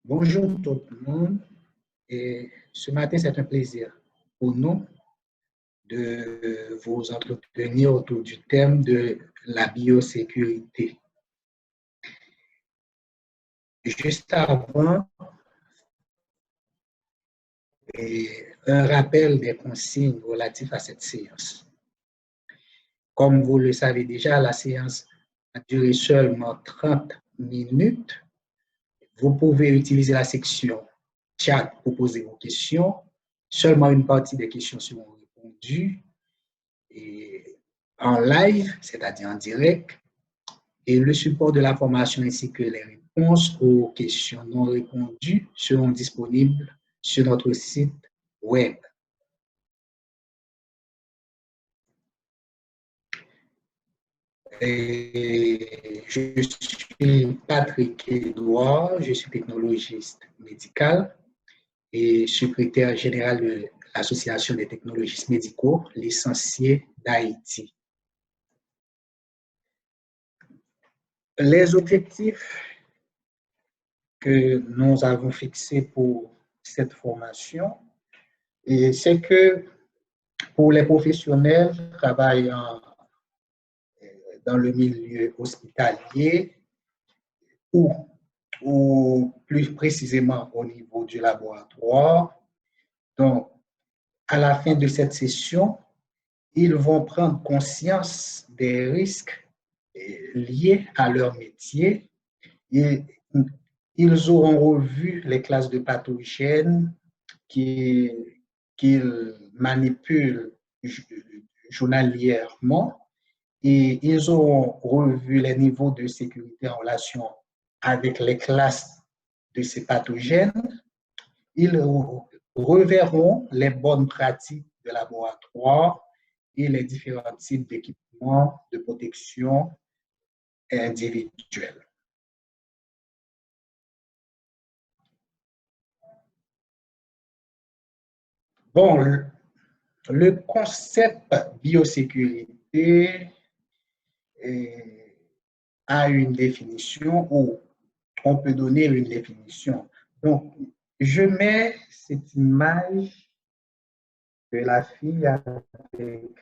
Bonjour tout le monde. Et ce matin, c'est un plaisir pour nous de vous entretenir autour du thème de la biosécurité. Juste avant, un rappel des consignes relatives à cette séance. Comme vous le savez déjà, la séance a duré seulement 30 minutes. Vous pouvez utiliser la section chat pour poser vos questions. Seulement une partie des questions seront répondues et en live, c'est-à-dire en direct, et le support de la formation ainsi que les réponses aux questions non répondues seront disponibles sur notre site web. Je suis Patrick Edouard, je suis technologiste médical et secrétaire général de l'Association des technologistes médicaux, licenciés d'Haïti. Les objectifs que nous avons fixés pour cette formation, c'est que pour les professionnels travaillant dans le milieu hospitalier ou plus précisément au niveau du laboratoire, donc à la fin de cette session, ils vont prendre conscience des risques liés à leur métier et ils auront revu les classes de pathogènes qu'ils manipulent journalièrement et ils auront revu les niveaux de sécurité en relation avec les classes de ces pathogènes. Ils reverront les bonnes pratiques de laboratoire et les différents types d'équipements de protection individuelle. Bon, le concept biosécurité a une définition ou on peut donner une définition. Donc, je mets cette image de la fille avec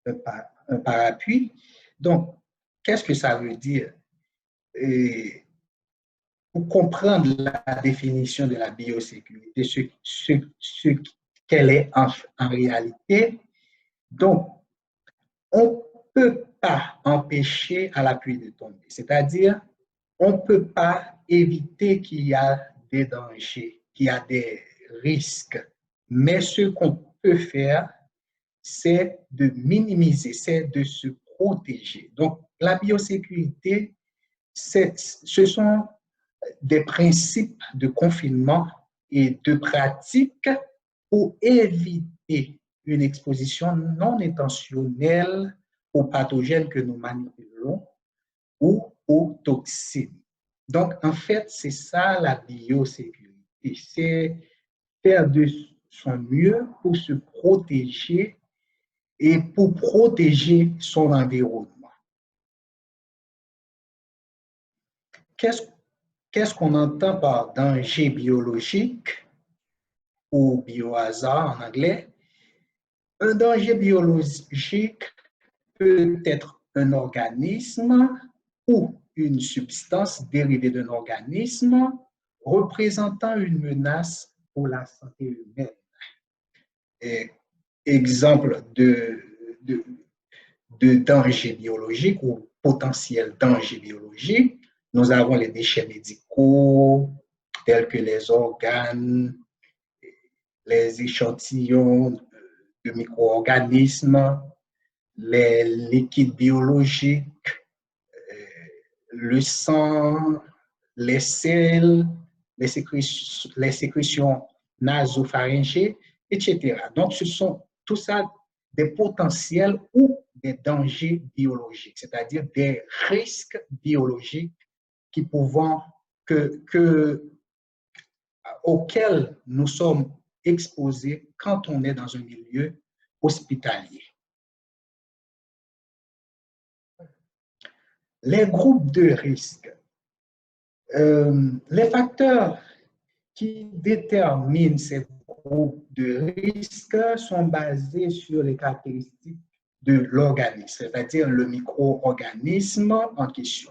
un parapluie. Donc, qu'est-ce que ça veut dire? Pour comprendre la définition de la biosécurité, ce qu'elle est en réalité, donc, on ne peut pas empêcher à la pluie de tomber. C'est-à-dire, on ne peut pas éviter qu'il y a des dangers, qu'il y a des risques. Mais ce qu'on peut faire, c'est de minimiser, c'est de se protéger. Donc, la biosécurité, ce sont des principes de confinement et de pratiques pour éviter une exposition non intentionnelle aux pathogènes que nous manipulons ou aux toxines. Donc, en fait, c'est ça la biosécurité. C'est faire de son mieux pour se protéger et pour protéger son environnement. Qu'est-ce qu'on entend par danger biologique ou biohazard en anglais? Un danger biologique peut être un organisme ou une substance dérivée d'un organisme représentant une menace pour la santé humaine. Exemple de danger biologique ou potentiel danger biologique, nous avons les déchets médicaux tels que les organes, les échantillons de micro-organismes, les liquides biologiques, le sang, les selles, les sécrétions nasopharyngées, etc. Donc, ce sont tout ça des potentiels ou des dangers biologiques, c'est-à-dire des risques biologiques qui auxquels nous sommes exposés quand on est dans un milieu hospitalier. Les groupes de risque. Les facteurs qui déterminent ces groupes de risque sont basés sur les caractéristiques de l'organisme, c'est-à-dire le micro-organisme en question.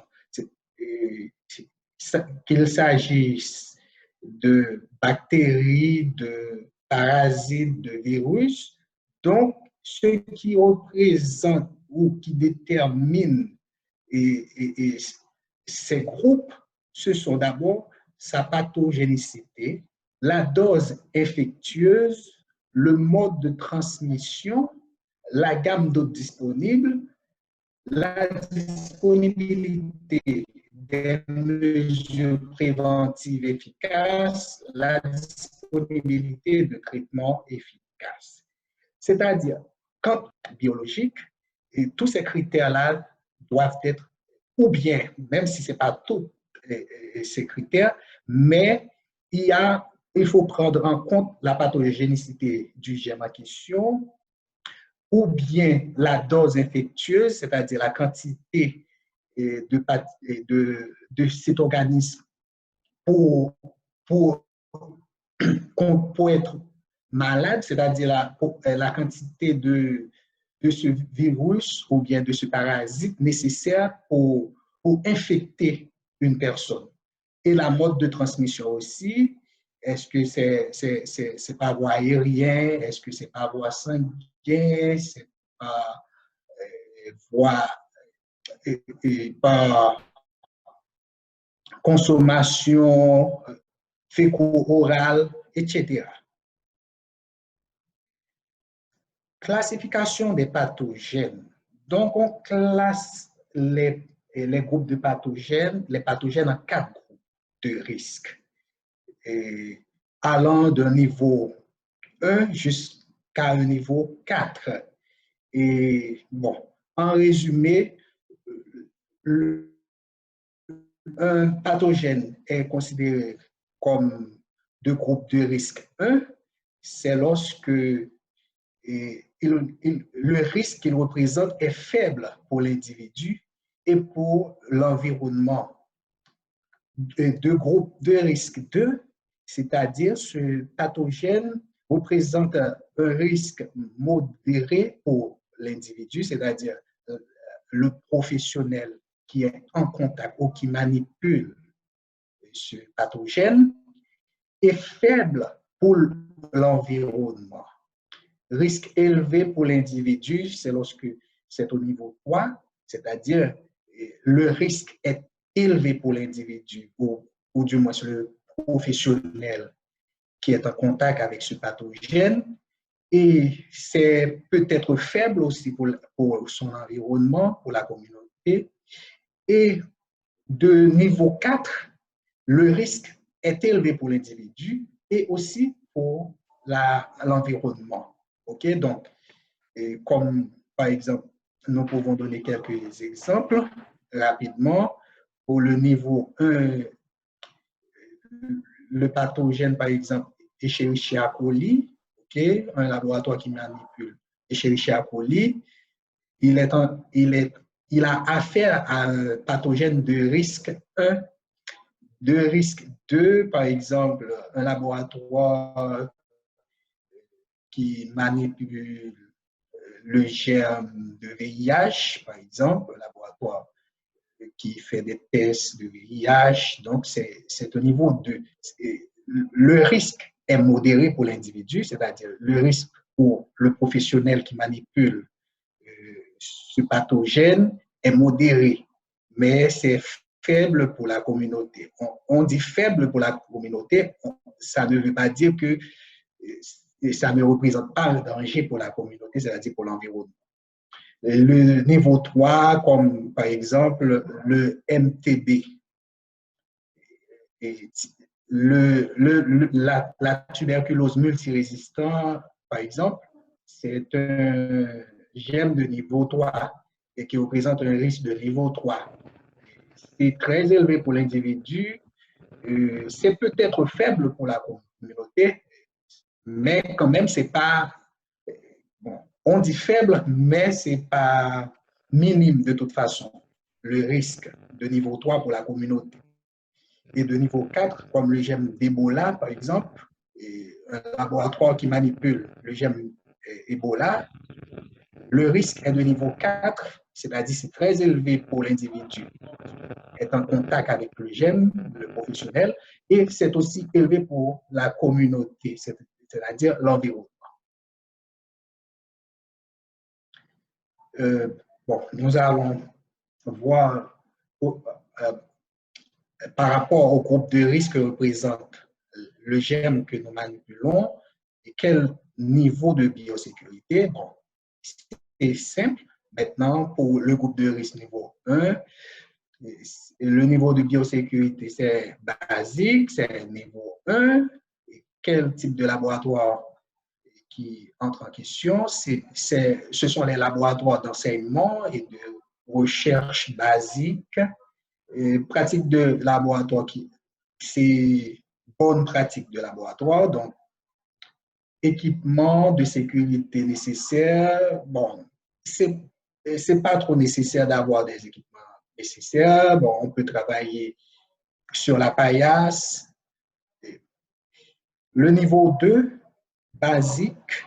Qu'il s'agisse de bactéries, de parasites, de virus. Donc, ce qui représente ou qui détermine ces groupes, ce sont d'abord sa pathogénicité, la dose infectieuse, le mode de transmission, la gamme d'hôtes disponibles, la disponibilité des mesures préventives efficaces, la disponibilité de traitements efficaces. C'est-à-dire, quand biologique, et tous ces critères-là doivent être, ou bien, même si ce n'est pas tous ces critères, mais il faut prendre en compte la pathogénicité du germe en question, ou bien la dose infectieuse, c'est-à-dire la quantité de cet organisme pour, pour, pour être malade, c'est-à-dire la quantité de ce virus ou bien de ce parasite nécessaire pour infecter une personne. Et la mode de transmission aussi, est-ce que c'est par voie aérienne, est-ce que c'est par voie sanguine, c'est par voie par consommation féco-orale, etc. Classification des pathogènes. Donc, on classe les groupes de pathogènes, les pathogènes en 4 groupes de risques, allant d'un niveau 1 jusqu'à un niveau 4. Et bon, en résumé, un pathogène est considéré comme de groupe de risque 1, c'est lorsque le risque qu'il représente est faible pour l'individu et pour l'environnement. De groupe de risque 2, c'est-à-dire ce pathogène représente un risque modéré pour l'individu, c'est-à-dire le professionnel qui est en contact ou qui manipule ce pathogène, est faible pour l'environnement. Risque élevé pour l'individu, c'est lorsque c'est au niveau 3, c'est-à-dire le risque est élevé pour l'individu ou du moins le professionnel qui est en contact avec ce pathogène, et c'est peut-être faible aussi pour son environnement, pour la communauté. Et de niveau 4, le risque est élevé pour l'individu et aussi pour l'environnement. OK? Donc, comme par exemple, nous pouvons donner quelques exemples rapidement. Pour le niveau 1, le pathogène, par exemple, Escherichia coli, okay? Un laboratoire qui manipule Escherichia coli, il a affaire à un pathogène de risque 1, de risque 2, par exemple, un laboratoire qui manipule le germe de VIH, par exemple, un laboratoire qui fait des tests de VIH. Donc, c'est au niveau de... Le risque est modéré pour l'individu, c'est-à-dire le risque pour le professionnel qui manipule ce pathogène est modéré, mais c'est faible pour la communauté. On dit faible pour la communauté, ça ne veut pas dire que ça ne représente pas un danger pour la communauté, c'est-à-dire pour l'environnement. Le niveau 3, comme par exemple le MTB, et la tuberculose multirésistante, par exemple, c'est un germe de niveau 3 et qui représente un risque de niveau 3. C'est très élevé pour l'individu, c'est peut-être faible pour la communauté, mais quand même, c'est pas... Bon, on dit faible, mais c'est pas minime de toute façon, le risque de niveau 3 pour la communauté. et de niveau 4, comme le gène d'Ebola, par exemple, et un laboratoire qui manipule le gène Ebola, le risque est de niveau 4, c'est-à-dire c'est très élevé pour l'individu qui est en contact avec le gène, le professionnel, et c'est aussi élevé pour la communauté, c'est-à-dire l'environnement. Bon, nous allons voir par rapport au groupe de risque que représente le gène que nous manipulons et quel niveau de biosécurité. Bon, c'est simple. Maintenant, pour le groupe de risque niveau 1, le niveau de biosécurité, c'est basique, c'est niveau 1. Et quel type de laboratoire qui entre en question? Ce sont les laboratoires d'enseignement et de recherche basique. Pratique de laboratoire, c'est bonne pratique de laboratoire, donc équipement de sécurité nécessaire. Bon, c'est pas trop nécessaire d'avoir des équipements nécessaires. Bon, on peut travailler sur la paillasse. Le niveau 2, basique,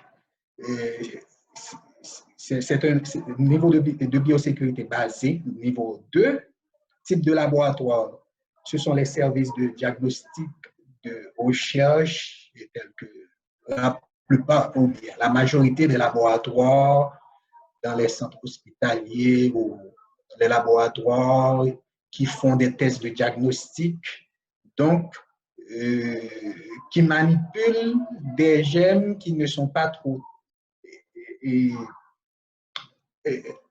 c'est un niveau de biosécurité basique. Niveau 2, type de laboratoire, ce sont les services de diagnostic, de recherche, tels que la plupart, ou bien la majorité des laboratoires dans les centres hospitaliers ou les laboratoires qui font des tests de diagnostic, donc qui manipulent des gènes qui ne sont pas trop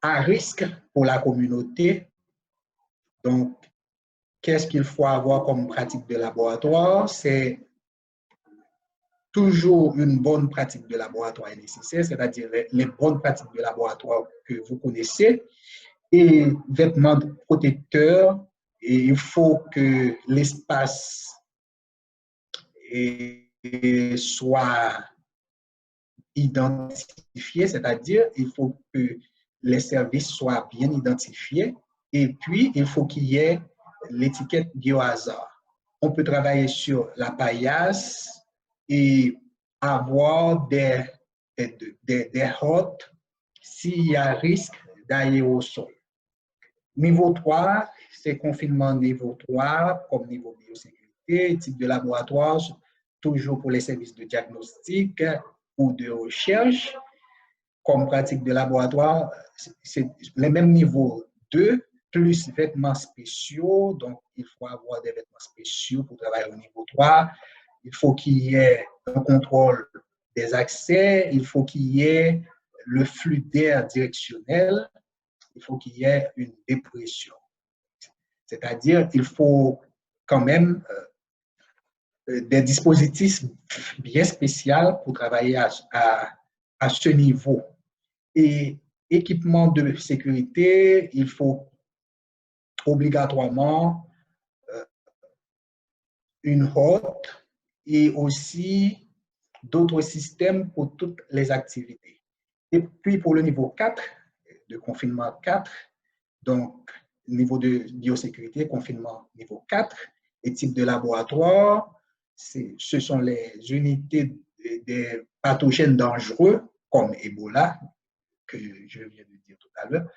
à risque pour la communauté. Donc, qu'est-ce qu'il faut avoir comme pratique de laboratoire? C'est toujours une bonne pratique de laboratoire est nécessaire, c'est-à-dire les bonnes pratiques de laboratoire que vous connaissez, et vêtements protecteurs, et il faut que l'espace soit identifié, c'est-à-dire il faut que les services soient bien identifiés, et puis il faut qu'il y ait l'étiquette biohazard. On peut travailler sur la paillasse et avoir des hôtes s'il y a risque d'aérosol. Niveau 3, c'est confinement niveau 3 comme niveau biosécurité, type de laboratoire, toujours pour les services de diagnostic ou de recherche. Comme pratique de laboratoire, c'est les mêmes niveaux 2, plus vêtements spéciaux. Donc, il faut avoir des vêtements spéciaux pour travailler au niveau 3. Il faut qu'il y ait un contrôle des accès. Il faut qu'il y ait le flux d'air directionnel. Il faut qu'il y ait une dépression. C'est-à-dire qu'il faut quand même des dispositifs bien spéciaux pour travailler à ce niveau. Et équipement de sécurité, il faut obligatoirement une hotte et aussi d'autres systèmes pour toutes les activités. Et puis pour le niveau 4, de confinement 4, donc niveau de biosécurité, confinement niveau 4, et type de laboratoire, ce sont les unités des pathogènes dangereux comme Ebola, que je viens de dire tout à l'heure.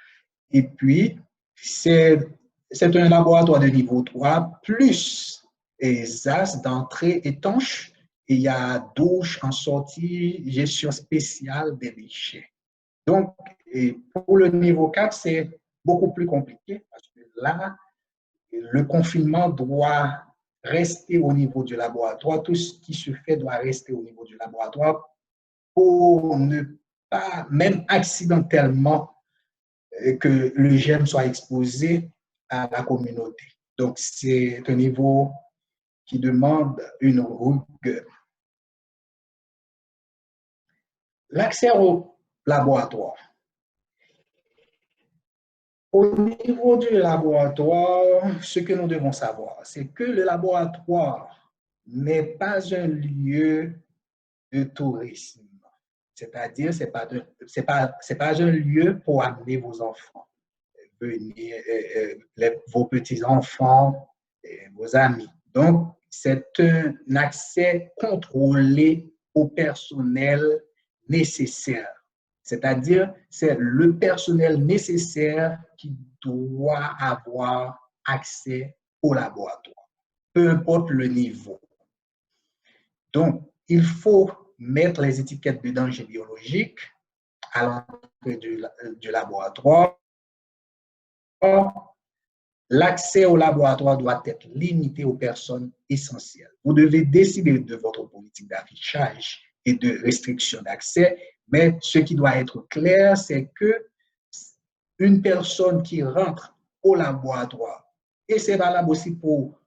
Et puis, c'est un laboratoire de niveau 3, plus SAS d'entrée étanche, et il y a douche en sortie, gestion spéciale des déchets. Donc, pour le niveau 4, c'est beaucoup plus compliqué parce que là, le confinement doit rester au niveau du laboratoire. Tout ce qui se fait doit rester au niveau du laboratoire pour ne pas, même accidentellement, que le gène soit exposé à la communauté. Donc, c'est un niveau qui demande une rigueur. L'accès au laboratoire. Au niveau du laboratoire, ce que nous devons savoir, c'est que le laboratoire n'est pas un lieu de tourisme. C'est-à-dire, ce n'est pas un lieu pour amener vos enfants, venir, vos petits-enfants, vos amis. Donc, c'est un accès contrôlé au personnel nécessaire. C'est-à-dire, c'est le personnel nécessaire qui doit avoir accès au laboratoire, peu importe le niveau. Donc, il faut mettre les étiquettes de danger biologique à l'entrée du laboratoire. L'accès au laboratoire doit être limité aux personnes essentielles. Vous devez décider de votre politique d'affichage et de restriction d'accès, mais ce qui doit être clair, c'est que une personne qui rentre au laboratoire, et c'est valable aussi pour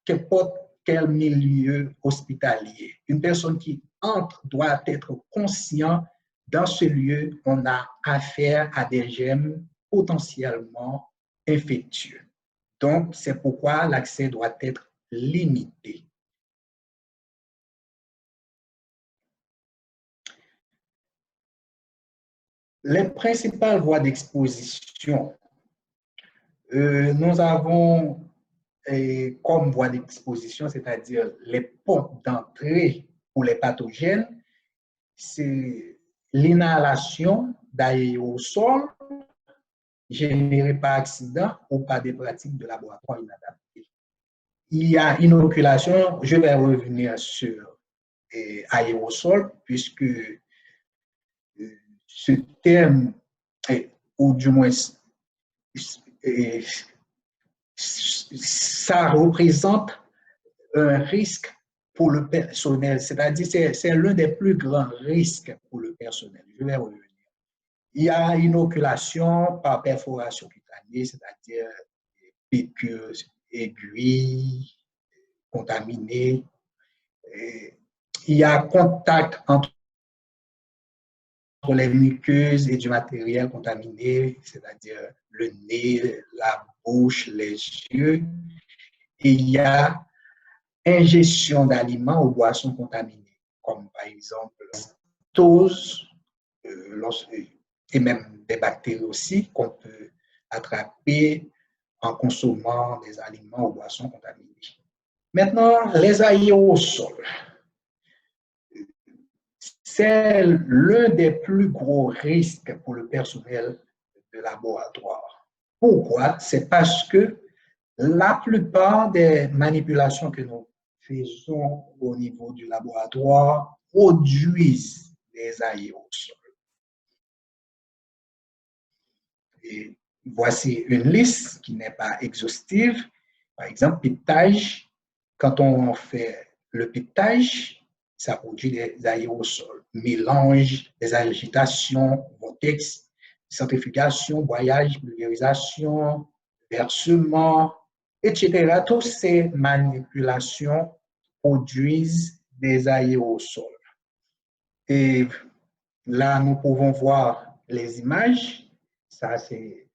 n'importe quel milieu hospitalier, une personne qui entre doit être conscient dans ce lieu, on a affaire à des germes potentiellement infectieux. Donc, c'est pourquoi l'accès doit être limité. Les principales voies d'exposition, nous avons comme voie d'exposition, c'est-à-dire les portes d'entrée pour les pathogènes, c'est l'inhalation d'aérosols générés par accident ou par des pratiques de laboratoire inadaptées. Il y a inoculation, je vais revenir sur aérosol, puisque ce terme, ou du moins, ça représente un risque pour le personnel, c'est-à-dire c'est l'un des plus grands risques pour le personnel. Je vais revenir. Il y a inoculation par perforation cutanée, c'est-à-dire piqûres aiguilles, contaminées. Il y a contact entre les muqueuses et du matériel contaminé, c'est-à-dire le nez, la bouche, les yeux. Et il y a ingestion d'aliments ou boissons contaminées, comme par exemple lactose, et même des bactéries aussi qu'on peut attraper en consommant des aliments ou boissons contaminées. Maintenant, les aérosols. C'est l'un des plus gros risques pour le personnel de laboratoire. Pourquoi? C'est parce que la plupart des manipulations que nous faisons au niveau du laboratoire produisent des aérosols. Et voici une liste qui n'est pas exhaustive. Par exemple, piquetage. Quand on fait le piquetage, ça produit des aérosols. Mélange, des agitations, vortex, centrifugation, broyage, pulvérisation, versement, etc. Toutes ces manipulations produisent des aérosols. Et là, nous pouvons voir les images. Ça, c'est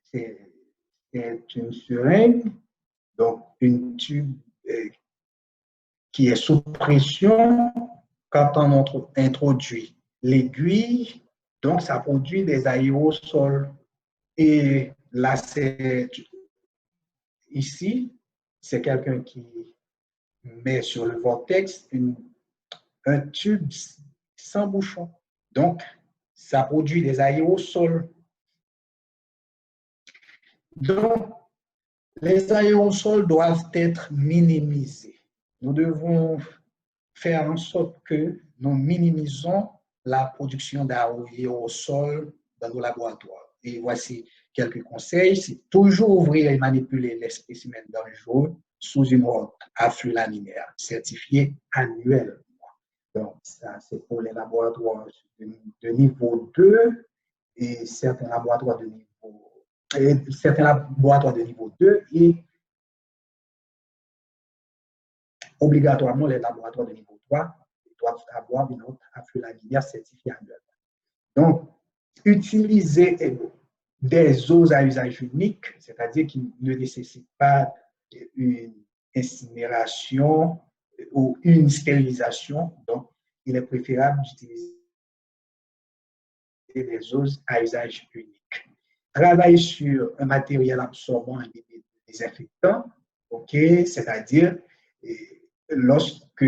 une seringue, donc une tube qui est sous pression quand on introduit l'aiguille. Donc, ça produit des aérosols. Et là, ici, c'est quelqu'un qui met sur le vortex un tube sans bouchon. Donc, ça produit des aérosols. Donc, les aérosols doivent être minimisés. Nous devons faire en sorte que nous minimisons la production d'aérosols dans nos laboratoires. Et voici quelques conseils. C'est toujours ouvrir et manipuler les spécimens dangereux sous une hotte à flux laminaire certifiée annuellement. Donc, ça, c'est pour les laboratoires de niveau 2 et certains laboratoires de niveau 2 et obligatoirement les laboratoires de niveau 3 doivent avoir une autre à flux laminaire certifiée annuellement. Donc, utiliser des eaux à usage unique, c'est-à-dire qui ne nécessitent pas une incinération ou une stérilisation. Donc, il est préférable d'utiliser des eaux à usage unique. Travailler sur un matériel absorbant et désinfectant, OK? C'est-à-dire, lorsque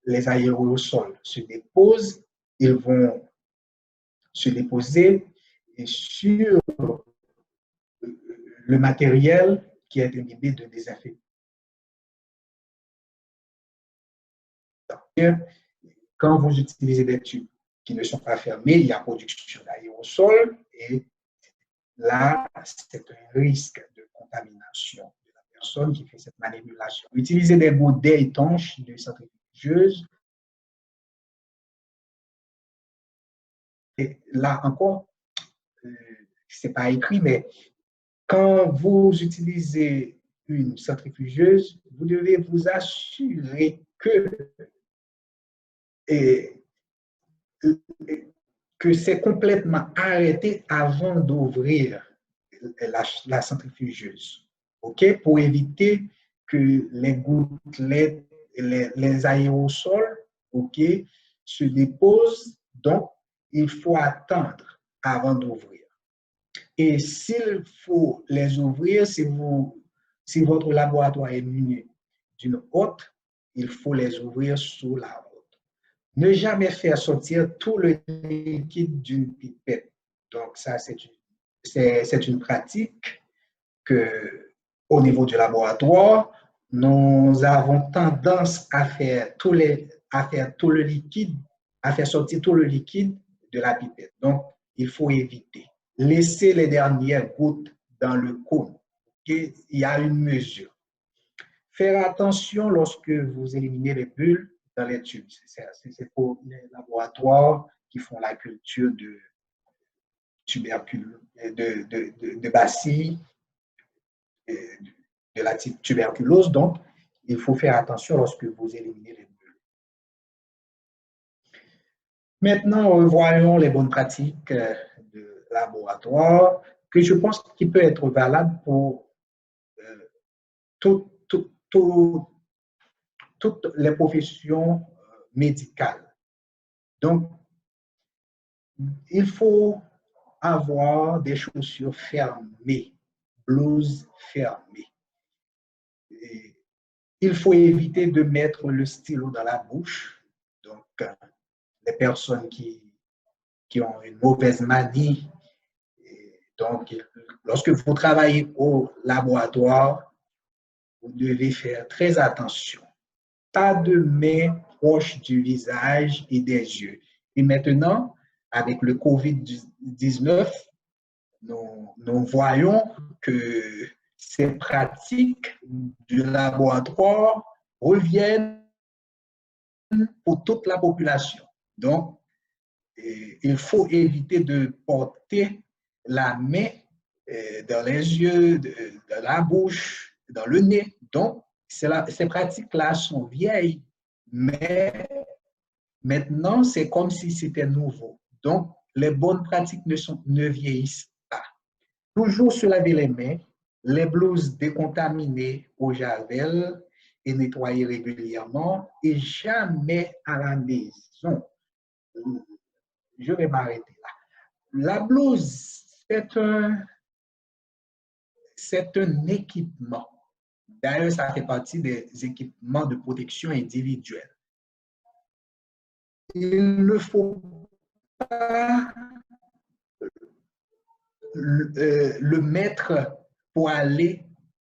les aérosols se déposent, ils vont se déposer sur le matériel qui est imbibé de désinfectant. Quand vous utilisez des tubes qui ne sont pas fermés, il y a production d'aérosols et là, c'est un risque de contamination de la personne qui fait cette manipulation. Utiliser des godets étanches de centrifugeuse. Et là encore, c'est pas écrit, mais quand vous utilisez une centrifugeuse, vous devez vous assurer et, que c'est complètement arrêté avant d'ouvrir la centrifugeuse. OK? Pour éviter que les gouttelettes, les aérosols, OK, se déposent. Donc, il faut attendre avant d'ouvrir. Et s'il faut les ouvrir, si votre laboratoire est muni d'une hotte, il faut les ouvrir sous la hotte. Ne jamais faire sortir tout le liquide d'une pipette. Donc, ça, c'est une pratique que, au niveau du laboratoire, nous avons tendance à faire tout le liquide, à faire sortir tout le liquide de la pipette. Donc, il faut éviter. Laisser les dernières gouttes dans le cône. Il y a une mesure. Faire attention lorsque vous éliminez les bulles dans les tubes. C'est pour les laboratoires qui font la culture de tubercules, de bacilles, de la tuberculose. Donc, il faut faire attention lorsque vous éliminez les bulles. Maintenant, voyons les bonnes pratiques de laboratoire que je pense qui peut être valable pour tout, toutes les professions médicales. Donc, il faut avoir des chaussures fermées, blouses fermées. Et il faut éviter de mettre le stylo dans la bouche. Donc, les personnes qui ont une mauvaise manie, donc, lorsque vous travaillez au laboratoire, vous devez faire très attention. Pas de main proche du visage et des yeux. Et maintenant, avec le COVID-19, nous voyons que ces pratiques du laboratoire reviennent pour toute la population. Donc, il faut éviter de porter la main dans les yeux, dans la bouche, dans le nez. Donc, ces pratiques-là sont vieilles, mais maintenant, c'est comme si c'était nouveau. Donc, les bonnes pratiques ne vieillissent pas. Toujours se laver les mains, les blouses décontaminées au javel et nettoyer régulièrement et jamais à la maison. Je vais m'arrêter là. La blouse, c'est un équipement. D'ailleurs, ça fait partie des équipements de protection individuelle. Il ne faut pas le mettre pour aller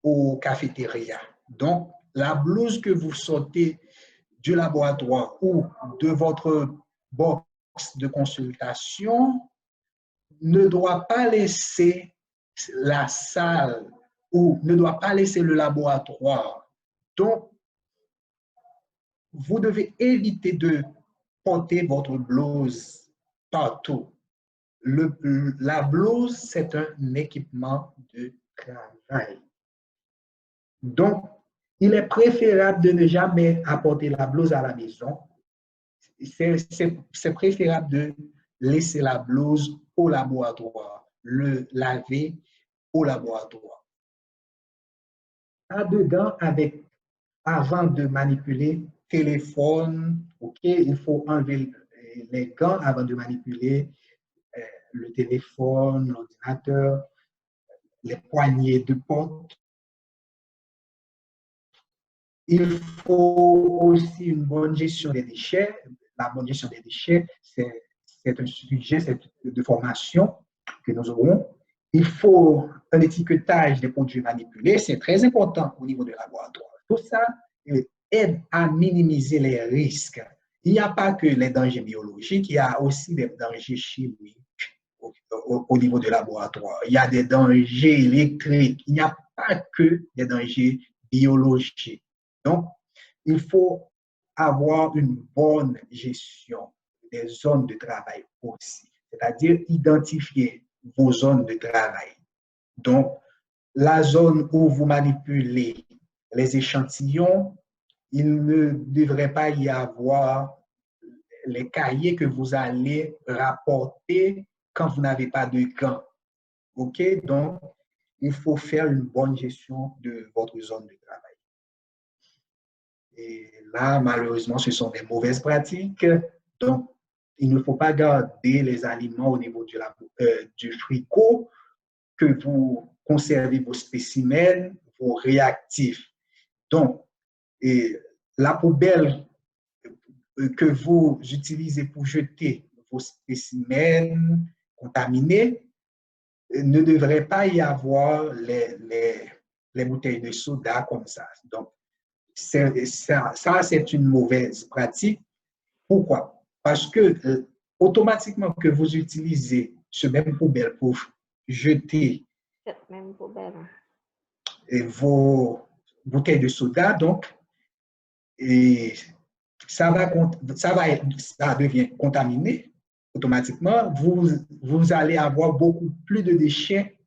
au cafétéria. Donc, la blouse que vous sortez du laboratoire ou de votre box de consultation ne doit pas laisser la salle ou ne doit pas laisser le laboratoire. Donc, vous devez éviter de porter votre blouse partout. La blouse, c'est un équipement de travail. Donc, il est préférable de ne jamais apporter la blouse à la maison. C'est préférable de laisser la blouse au laboratoire, le laver au laboratoire. Pas de gants avant de manipuler téléphone, ok, il faut enlever les gants avant de manipuler le téléphone, l'ordinateur, les poignées de porte. Il faut aussi une bonne gestion des déchets. La bonne gestion des déchets, c'est un sujet de formation que nous aurons. Il faut un étiquetage des produits manipulés, c'est très important au niveau des laboratoires. Tout ça aide à minimiser les risques. Il n'y a pas que les dangers biologiques, il y a aussi des dangers chimiques au niveau du laboratoire. Il y a des dangers électriques, il n'y a pas que des dangers biologiques. Donc, il faut avoir une bonne gestion des zones de travail aussi, c'est-à-dire identifier vos zones de travail. Donc, la zone où vous manipulez les échantillons, il ne devrait pas y avoir les cahiers que vous allez rapporter quand vous n'avez pas de gants. OK? Donc, il faut faire une bonne gestion de votre zone de travail. Et là, malheureusement, ce sont des mauvaises pratiques. Donc, il ne faut pas garder les aliments au niveau du frigo, que vous conservez vos spécimens, vos réactifs. Donc, et la poubelle que vous utilisez pour jeter vos spécimens contaminés, ne devrait pas y avoir les bouteilles de soda comme ça. Donc, ça c'est une mauvaise pratique. Pourquoi? Parce que automatiquement que vous utilisez ce même poubelle pour jeter Cette même poubelle. Vos bouteilles de soda, donc, et ça devient contaminé automatiquement. Vous allez avoir beaucoup plus de déchets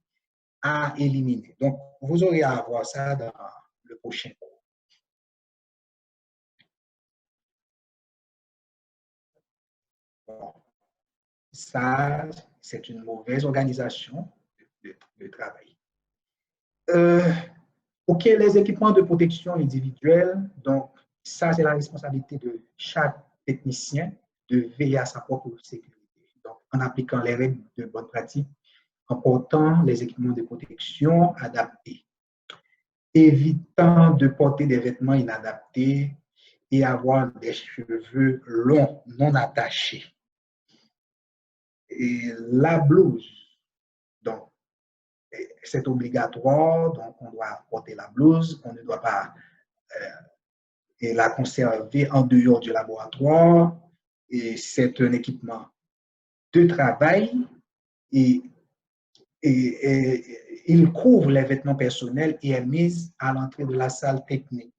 à éliminer. Donc, vous aurez à avoir ça dans le prochain cours. Bon, ça, c'est une mauvaise organisation de travail. OK, les équipements de protection individuelle, donc ça, c'est la responsabilité de chaque technicien de veiller à sa propre sécurité. Donc, en appliquant les règles de bonne pratique, en portant les équipements de protection adaptés, évitant de porter des vêtements inadaptés et avoir des cheveux longs, non attachés. Et la blouse, donc, c'est obligatoire, donc on doit porter la blouse, on ne doit pas et la conserver en dehors du laboratoire. Et c'est un équipement de travail et, il couvre les vêtements personnels et est mis à l'entrée de la salle technique.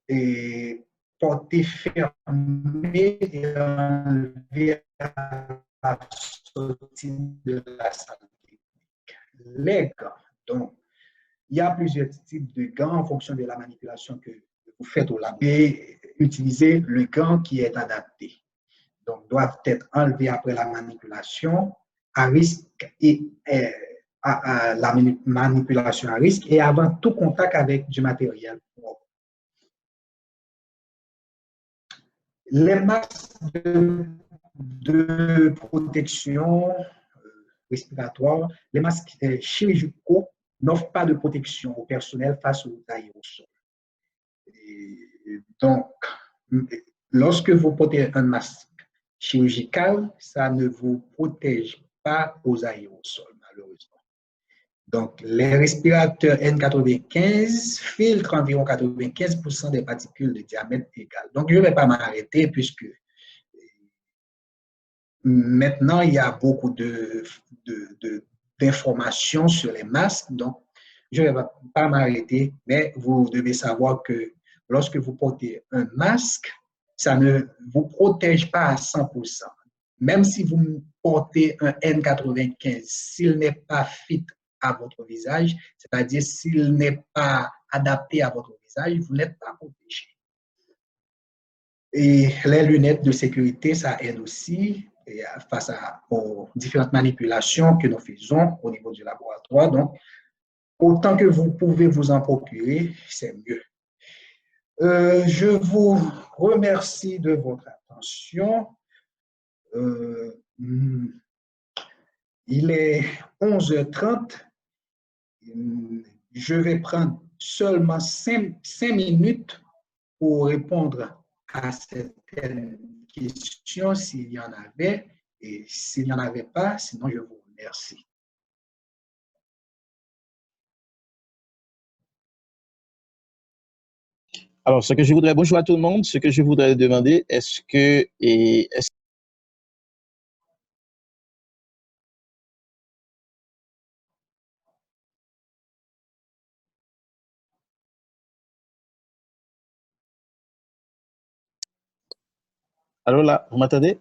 Et porter fermé et enlever à la sortie de la salle technique. Les gants, donc, il y a plusieurs types de gants en fonction de la manipulation que vous faites au labo. Et utilisez le gant qui est adapté. Donc, doivent être enlevés après la manipulation à risque et à la manipulation à risque et avant tout contact avec du matériel propre. Les masques de protection respiratoire, les masques chirurgicaux n'offrent pas de protection au personnel face aux aérosols. Et donc, lorsque vous portez un masque chirurgical, ça ne vous protège pas aux aérosols, malheureusement. Donc, les respirateurs N95 filtrent environ 95% des particules de diamètre égal. Donc, je ne vais pas m'arrêter puisque maintenant, il y a beaucoup d'informations sur les masques. Donc, je ne vais pas m'arrêter, mais vous devez savoir que lorsque vous portez un masque, ça ne vous protège pas à 100%. Même si vous portez un N95, s'il n'est pas fit à votre visage, c'est-à-dire s'il n'est pas adapté à votre visage, vous n'êtes pas protégé. Et les lunettes de sécurité, ça aide aussi face aux différentes manipulations que nous faisons au niveau du laboratoire. Donc, autant que vous pouvez vous en procurer, c'est mieux. Je vous remercie de votre attention. Il est 11h30. Je vais prendre seulement 5 minutes pour répondre à certaines questions s'il y en avait. Et s'il n'y en avait pas, sinon je vous remercie. Alors, bonjour à tout le monde. Ce que je voudrais demander, alors là, vous m'entendez?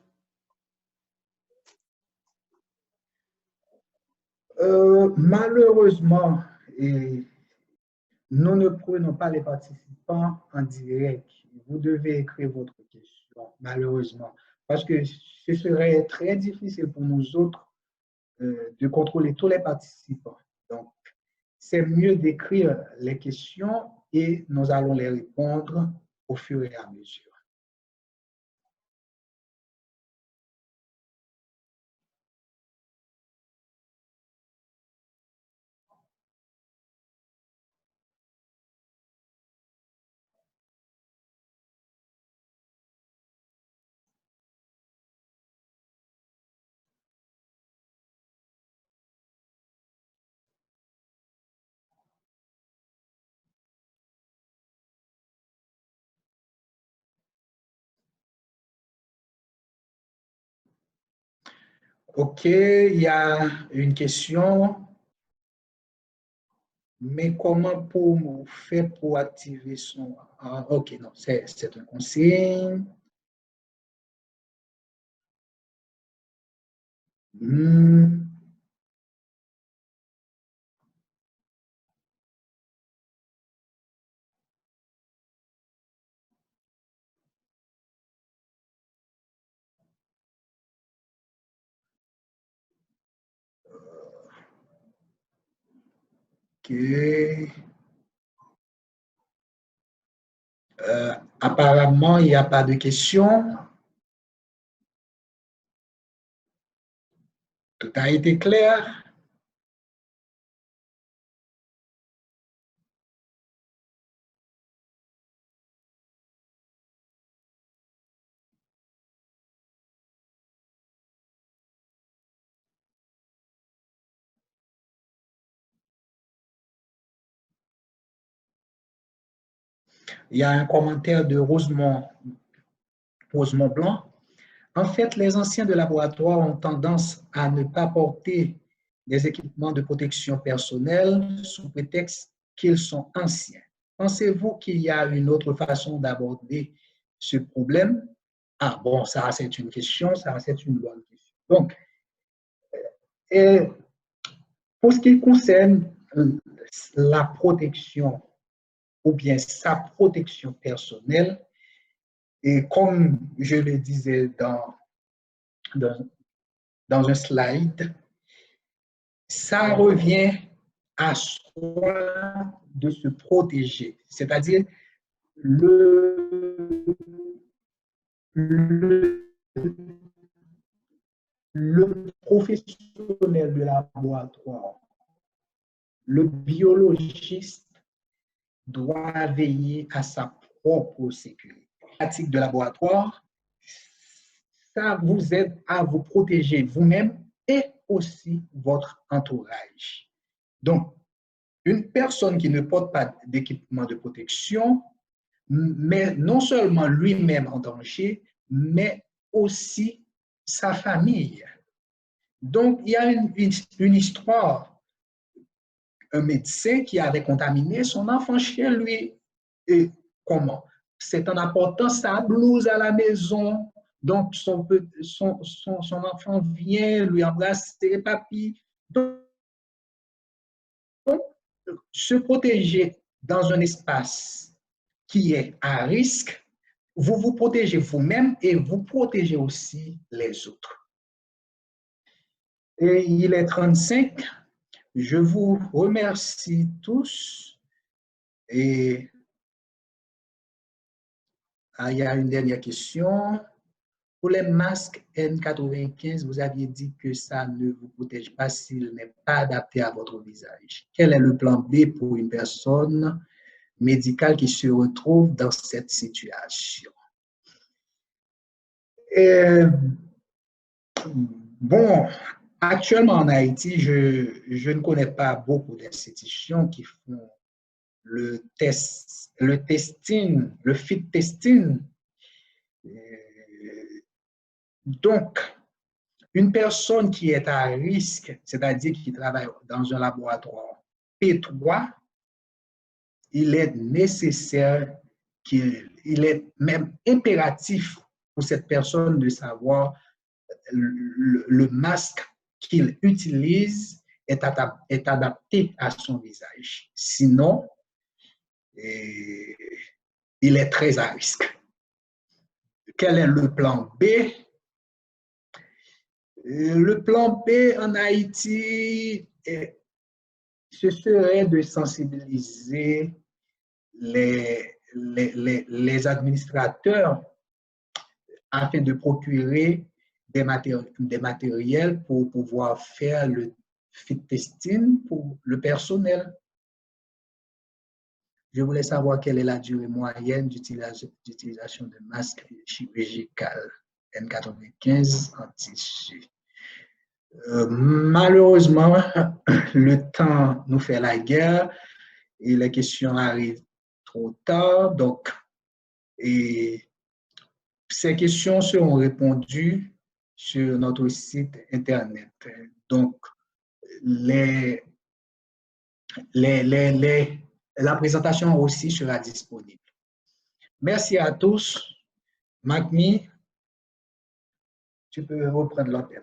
Malheureusement, nous ne prenons pas les participants en direct. Vous devez écrire votre question, malheureusement, parce que ce serait très difficile pour nous autres de contrôler tous les participants. Donc, c'est mieux d'écrire les questions et nous allons les répondre au fur et à mesure. OK, il y a une question. Mais comment pour faire pour activer son... Ah, OK, non, c'est un consigne. OK. Apparemment, il n'y a pas de questions. Tout a été clair. Il y a un commentaire de Rosemont Blanc. En fait, les anciens de laboratoire ont tendance à ne pas porter des équipements de protection personnelle sous prétexte qu'ils sont anciens. Pensez-vous qu'il y a une autre façon d'aborder ce problème? Ah bon, ça c'est une question, ça c'est une bonne question. Donc, pour ce qui concerne la protection ou bien sa protection personnelle, et comme je le disais dans un slide, ça revient à soi de se protéger, c'est-à-dire le, le, le professionnel de laboratoire, le biologiste doit veiller à sa propre sécurité. La pratique de laboratoire, ça vous aide à vous protéger vous-même et aussi votre entourage. Donc, une personne qui ne porte pas d'équipement de protection met non seulement lui-même en danger, mais aussi sa famille. Donc, il y a une histoire, un médecin qui avait contaminé son enfant chez lui. Et comment? C'est en apportant sa blouse à la maison. Donc, son enfant vient lui embrasser, papy. Donc, se protéger dans un espace qui est à risque, vous vous protégez vous-même et vous protégez aussi les autres. Et il est 35. Je vous remercie tous. Et il y a une dernière question. Pour les masques N95, vous aviez dit que ça ne vous protège pas s'il n'est pas adapté à votre visage. Quel est le plan B pour une personne médicales qui se retrouvent dans cette situation. Et, bon, actuellement en Haïti, je ne connais pas beaucoup d'institutions qui font le testing, le fit testing. Donc, une personne qui est à risque, c'est-à-dire qui travaille dans un laboratoire P3, il est nécessaire, il est même impératif pour cette personne de savoir le masque qu'il utilise est adapté à son visage. Sinon, il est très à risque. Quel est le plan B? Le plan B en Haïti, ce serait de sensibiliser les administrateurs afin de procurer des matériels pour pouvoir faire le fit testing pour le personnel. Je voulais savoir quelle est la durée moyenne d'utilisation de masques chirurgicaux N95 en tissu. Malheureusement, le temps nous fait la guerre et les questions arrivent trop tard. Donc, ces questions seront répondues sur notre site Internet. Donc, la présentation aussi sera disponible. Merci à tous. Macmi, tu peux reprendre l'antenne.